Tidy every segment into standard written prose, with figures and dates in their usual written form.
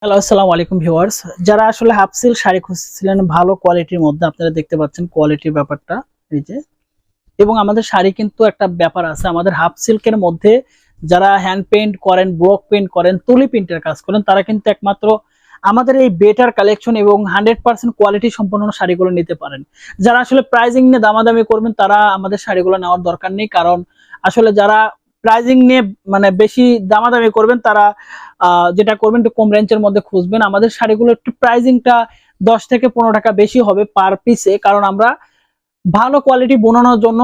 Hello, আসসালামু আলাইকুম viewers. যারা আসলে হাফ সিল্ক শাড়ি খুঁজছিলেন ভালো কোয়ালিটির মধ্যে, আপনারা দেখতে পাচ্ছেন কোয়ালিটির ব্যাপারটা এই যে। এবং আমাদের শাড়ি কিন্তু একটা ব্যাপার আছে, আমাদের হাফ সিল্কের মধ্যে যারা হ্যান্ড পেইন্ট করেন, ব্লক পেইন্ট করেন, তুলি প্রিন্টের কাজ করেন, তারা কিন্তু একমাত্র আমাদের এই বেটার কালেকশন এবং 100% কোয়ালিটি সম্পন্ন শাড়িগুলো নিতে পারেন। যারা আসলে প্রাইজিং নিয়ে দামাদামি করবেন তারা আমাদের শাড়িগুলো নেওয়ার দরকার নেই, কারণ আসলে যারা প্রাইজিং নিয়ে মানে বেশি দামাদামি করবেন তারা যেটা করবেন একটু কম রেঞ্জের মধ্যে খুঁজবেন। আমাদের শাড়িগুলো একটু প্রাইজিংটা 10 থেকে 15 টাকা বেশি হবে পার পিসে, কারণ আমরা ভালো কোয়ালিটি বোনানোর জন্য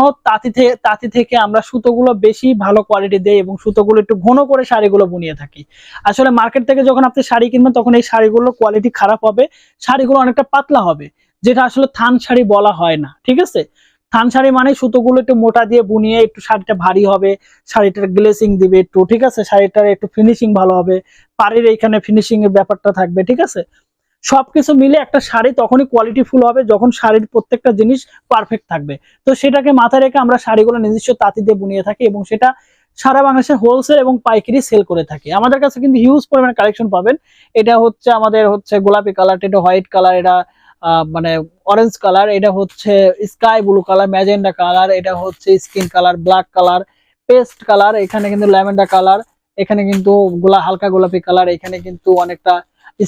তাঁতি থেকে আমরা সুতোগুলো বেশি ভালো কোয়ালিটি দেই এবং সুতোগুলো একটু ঘন করে শাড়িগুলো বুনিয়ে থাকি। আসলে মার্কেট থেকে যখন আপনি শাড়ি কিনবেন তখন এই শাড়িগুলো কোয়ালিটি খারাপ হবে, শাড়িগুলো অনেকটা পাতলা হবে, যেটা আসলে থান শাড়ি বলা হয় না। ঠিক আছে, থান শাড়ি মানে সুতোগুলো একটু মোটা দিয়ে বুনিয়ে একটু শাড়িটা ভারী হবে, শাড়িটার গ্লেসিং দিবে একটু, ঠিক আছে, শাড়িটার একটু ফিনিশিং ভালো হবে, পাড়ের এইখানে ফিনিশিং এর ব্যাপারটা থাকবে। ঠিক আছে, সবকিছু মিলে একটা শাড়ি তখনই কোয়ালিটি ফুল হবে যখন শাড়ির প্রত্যেকটা জিনিস পারফেক্ট থাকবে। তো সেটাকে মাথায় রেখে আমরা শাড়িগুলো নিজস্ব তাঁতি দিয়ে বুনিয়ে থাকি এবং সেটা সারা বাংলাদেশে হোলসেল এবং পাইকারি সেল করে থাকি। আমাদের কাছে কিন্তু হিউজ পরিমাণে কালেকশন পাবেন। এটা হচ্ছে আমাদের হচ্ছে গোলাপি কালার, এটা হোয়াইট কালার, এটা মানে অরেঞ্জ কালার, এটা হচ্ছে sky blue colour, magenta colour, এটা হচ্ছে skin colour, black colour, paste colour, এখানে কিন্তু ল্যাভেন্ডার কালার, এখানে কিন্তু হালকা গোলাপি কালার, এখানে কিন্তু অনেকটা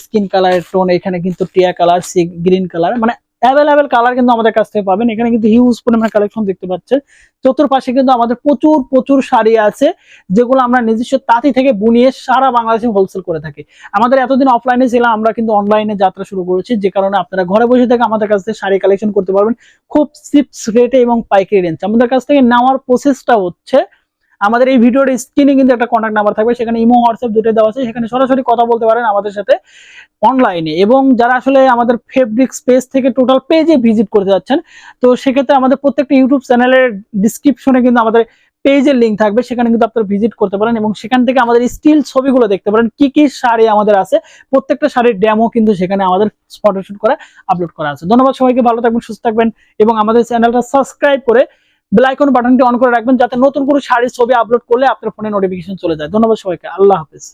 স্কিন কালারের টোন, এখানে কিন্তু টিয়া কালার, সি গ্রিন কালার, মানে অ্যাভেলেবেল কালার কিন্তু আমাদের কাছ থেকে পাবেন। এখানে কিন্তু হিউজ পরিমাণে কালেকশন দেখতে পাচ্ছেন। চতুর্পাশে কিন্তু আমাদের প্রচুর প্রচুর শাড়ি আছে যেগুলো আমরা নিজস্ব তাঁতি থেকে বুনিয়ে সারা বাংলাদেশে হোলসেল করে থাকি। আমাদের এতদিন অফলাইনে ছিলাম, আমরা কিন্তু অনলাইনে যাত্রা শুরু করেছি, যে কারণে আপনারা ঘরে বসে থেকে আমাদের কাছ থেকে শাড়ি কালেকশন করতে পারবেন খুব চিপস রেটে এবং পাইকারি রেঞ্জ। আমাদের কাছ থেকে নেওয়ার প্রসেসটা হচ্ছে, আমাদের এই ভিডিওর স্ক্রিনে কিন্তু একটা কন্ট্যাক্ট নাম্বার থাকবে, সেখানে ইমো হোয়াটসঅ্যাপ দুটো দেওয়া আছে, সেখানে সরাসরি কথা বলতে পারেন আমাদের সাথে অনলাইনে। এবং যারা আসলে আমাদের ফেব্রিক্স পেজ থেকে টোটাল পেজে ভিজিট করতে যাচ্ছেন, তো সেক্ষেত্রে আমাদের প্রত্যেকটা ইউটিউব চ্যানেলের ডিসক্রিপশনে কিন্তু আমাদের পেজের লিঙ্ক থাকবে, সেখানে কিন্তু আপনারা ভিজিট করতে পারেন এবং সেখান থেকে আমাদের স্টিল ছবিগুলো দেখতে পারেন, কি কি শাড়ি আমাদের আছে, প্রত্যেকটা শাড়ির ডেমো কিন্তু সেখানে আমাদের ফটোশুট করে আপলোড করা আছে। ধন্যবাদ সবাইকে, ভালো থাকবেন, সুস্থ থাকবেন এবং আমাদের চ্যানেলটা সাবস্ক্রাইব করে বেল আইকন বাটনটি অন করে রাখবেন, যাতে নতুন কোনো শাড়ির ছবি আপলোড করলে আপনার ফোনে নোটিফিকেশন চলে যায়। ধন্যবাদ সবাইকে, আল্লাহ হাফেজ।